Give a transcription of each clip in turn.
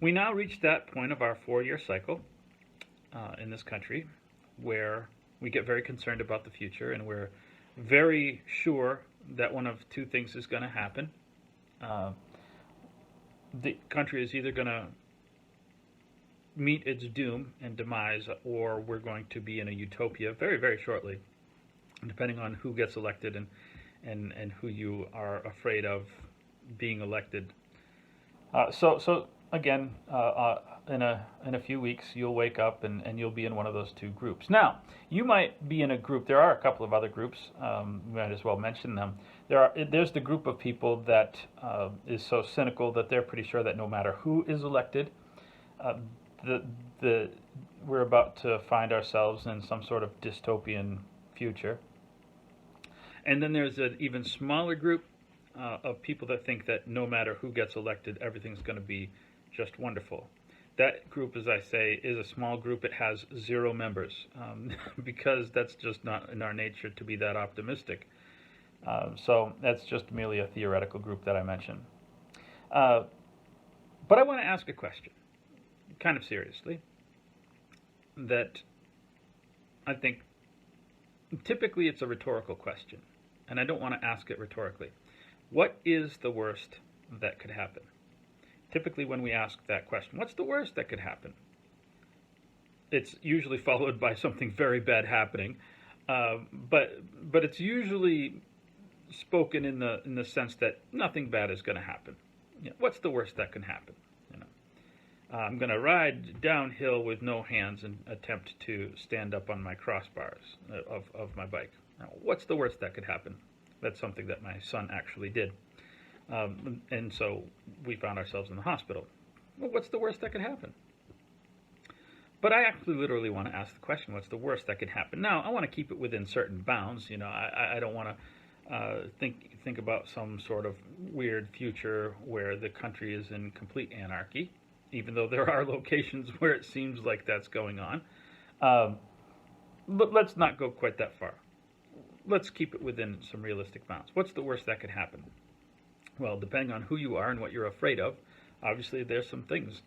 We now reach that point of our 4-year cycle in this country where we get very concerned about the future, and we're very sure that one of two things is going to happen. Uh, the country is either going to meet its doom and demise, or we're going to be in a utopia very, very shortly, depending on who gets elected and who you are afraid of being elected. So again, in a few weeks, you'll wake up and you'll be in one of those two groups. Now, you might be in a group. There are a couple of other groups. We might as well mention them. There's the group of people that is so cynical that they're pretty sure that no matter who is elected, uh, the the we're about to find ourselves in some sort of dystopian future. And then there's an even smaller group of people that think that no matter who gets elected, everything's going to be just wonderful. That group, as I say, is a small group. It has 0 members because that's just not in our nature to be that optimistic. So that's just merely a theoretical group that I mentioned. Uh, but I want to ask a question, kind of seriously, that I think typically it's a rhetorical question, and I don't want to ask it rhetorically. What is the worst that could happen? Typically, when we ask that question, what's the worst that could happen? It's usually followed by something very bad happening, but it's usually spoken in the sense that nothing bad is going to happen. You know, what's the worst that can happen? You know, I'm going to ride downhill with no hands and attempt to stand up on my crossbars of my bike. Now, what's the worst that could happen? That's something that my son actually did. And so we found ourselves in the hospital. Well, what's the worst that could happen? But I actually literally want to ask the question, what's the worst that could happen? Now, I want to keep it within certain bounds. You know, I don't want to think about some sort of weird future where the country is in complete anarchy, even though there are locations where it seems like that's going on. But let's not go quite that far. Let's keep it within some realistic bounds. What's the worst that could happen? Well, depending on who you are and what you're afraid of, obviously there's some things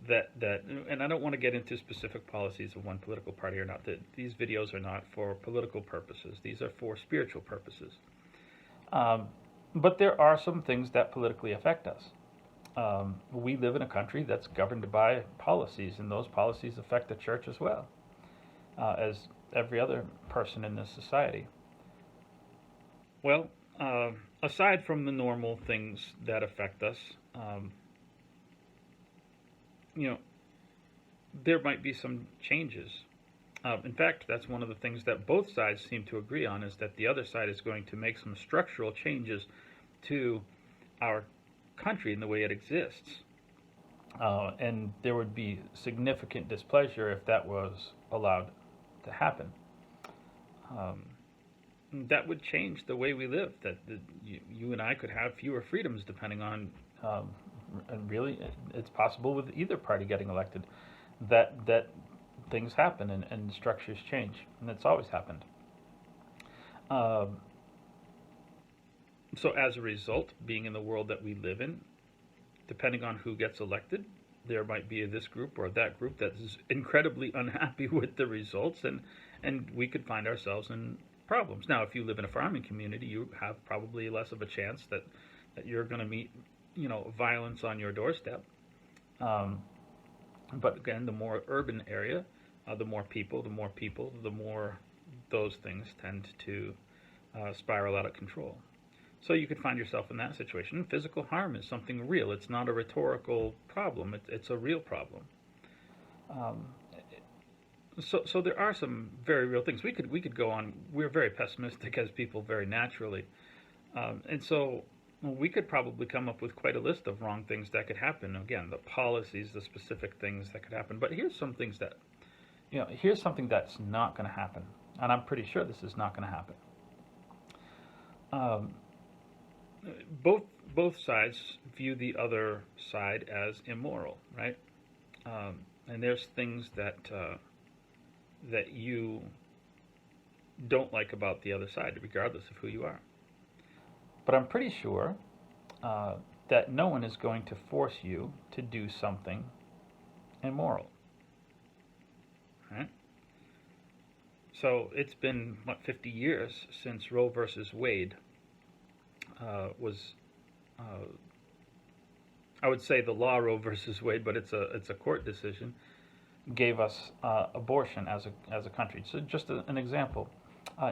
that and I don't want to get into specific policies of one political party or not. These videos are not for political purposes. These are for spiritual purposes. But there are some things that politically affect us. We live in a country that's governed by policies, and those policies affect the church as well, as every other person in this society. Well, aside from the normal things that affect us, um, you know, there might be some changes. In fact, that's one of the things that both sides seem to agree on, is that the other side is going to make some structural changes to our country and the way it exists. And there would be significant displeasure if that was allowed to happen. Um, that would change the way we live. You and I could have fewer freedoms depending on, and really, it's possible with either party getting elected, that things happen and structures change, and it's always happened. Um, so as a result, being in the world that we live in, depending on who gets elected, there might be this group or that group that is incredibly unhappy with the results, and we could find ourselves in problems. Now, if you live in a farming community, you have probably less of a chance that you're going to meet, you know, violence on your doorstep. Um, but again, the more urban area, the more people, the more those things tend to spiral out of control. So you could find yourself in that situation. Physical harm is something real. It's not a rhetorical problem. It's a real problem. Um, so there are some very real things. We could go on. We're very pessimistic as people, very naturally, and so we could probably come up with quite a list of wrong things that could happen. Again, the policies, the specific things that could happen. But here's some things that, here's something that's not going to happen, and I'm pretty sure this is not going to happen. Um, both sides view the other side as immoral, right? And there's things that you don't like about the other side, regardless of who you are. But I'm pretty sure that no one is going to force you to do something immoral. Right? So it's been, 50 years since Roe versus Wade was, uh, I would say the law Roe versus Wade, but it's a court decision, gave us abortion as a country. So just an example,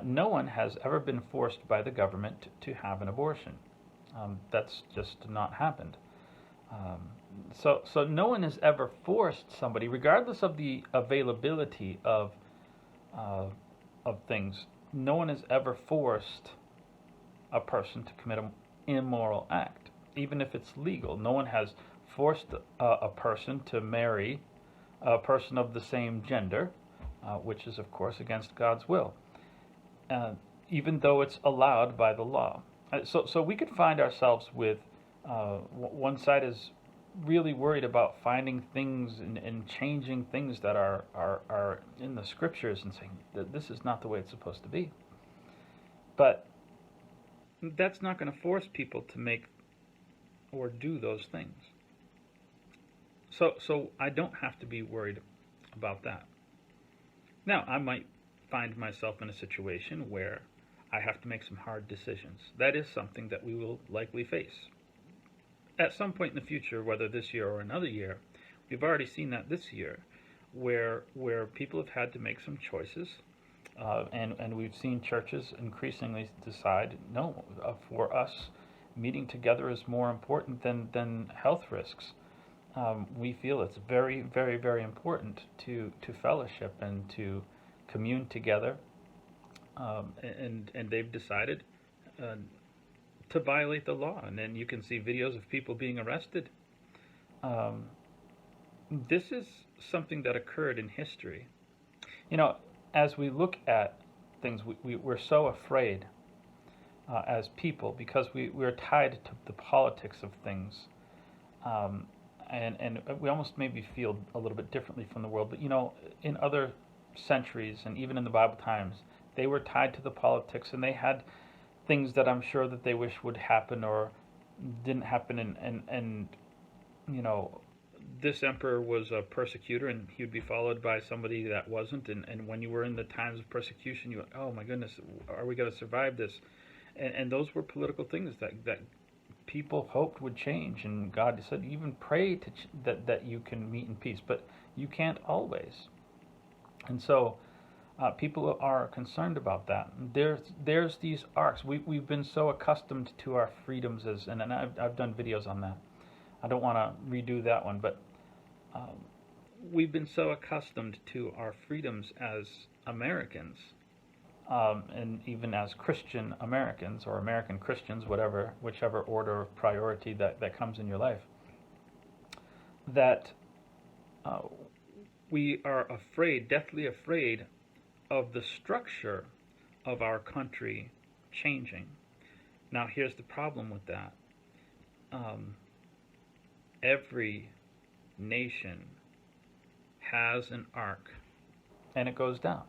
no one has ever been forced by the government to have an abortion. That's just not happened. Um, so no one has ever forced somebody, regardless of the availability uh, of things. No one has ever forced a person to commit an immoral act, even if it's legal. No one has forced a person to marry a person of the same gender, which is, of course, against God's will, even though it's allowed by the law. So we could find ourselves with one side is really worried about finding things and changing things that are in the scriptures and saying that this is not the way it's supposed to be. But that's not going to force people to make or do those things. So I don't have to be worried about that. Now, I might find myself in a situation where I have to make some hard decisions. That is something that we will likely face at some point in the future, whether this year or another year. We've already seen that this year, where people have had to make some choices, and we've seen churches increasingly decide, no, for us, meeting together is more important than health risks. We feel it's very, very, very important to fellowship and to commune together, and they've decided to violate the law. And then you can see videos of people being arrested. This is something that occurred in history. As we look at things, we're so afraid as people because we're tied to the politics of things. And we almost maybe feel a little bit differently from the world. But, in other centuries and even in the Bible times, they were tied to the politics, and they had things that I'm sure that they wish would happen or didn't happen. And this emperor was a persecutor, and he would be followed by somebody that wasn't. And when you were in the times of persecution, you went, oh my goodness, are we going to survive this? And those were political things that people hoped would change, and God said, even pray that you can meet in peace, but you can't always. And so people are concerned about that. There's these arcs. We've been so accustomed to our freedoms and I've done videos on that. I don't want to redo that one, but we've been so accustomed to our freedoms as Americans. And even as Christian Americans or American Christians, whichever order of priority that comes in your life, that we are afraid, deathly afraid, of the structure of our country changing. Now, here's the problem with that. Every nation has an arc, and it goes down,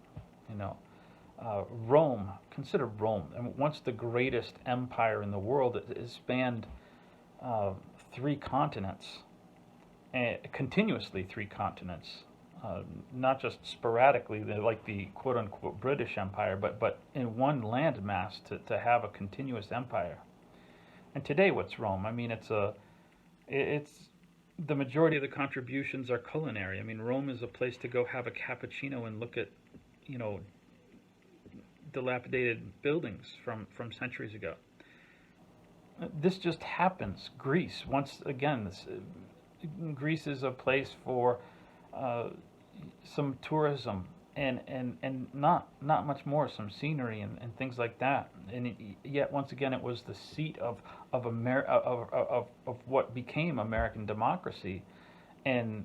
Rome, consider Rome. And once the greatest empire in the world, it spanned 3 continents, continuously 3 continents, not just sporadically, like the quote-unquote British Empire, but in one landmass to have a continuous empire. And today, what's Rome? I mean, it's the majority of the contributions are culinary. I mean, Rome is a place to go have a cappuccino and look at, dilapidated buildings from centuries ago. This just happens. Greece, once again, Greece is a place for some tourism and not much more, some scenery and things like that. And yet, once again, it was the seat of what became American democracy, and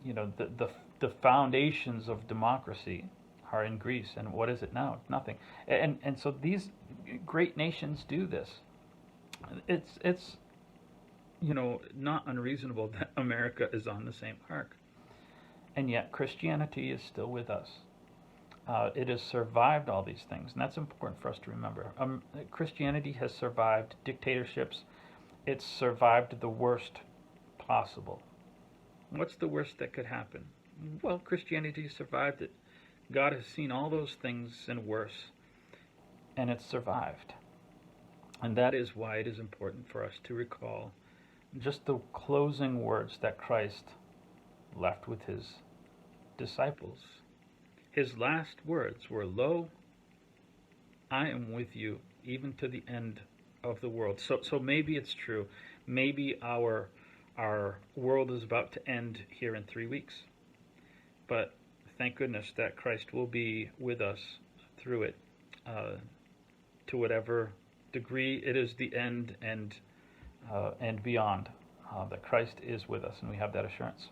the foundations of democracy are in Greece. And what is it now? It's nothing. And so these great nations do this. It's not unreasonable that America is on the same arc. And yet Christianity is still with us. It has survived all these things, and that's important for us to remember. Christianity has survived dictatorships It's survived the worst possible. What's the worst that could happen? Well, Christianity survived it. God has seen all those things and worse, and it's survived. And that is why it is important for us to recall just the closing words that Christ left with his disciples. His last words were, "Lo, I am with you even to the end of the world." So maybe it's true. Maybe our world is about to end here in 3 weeks. But thank goodness that Christ will be with us through it, to whatever degree it is the end and beyond. That Christ is with us, and we have that assurance.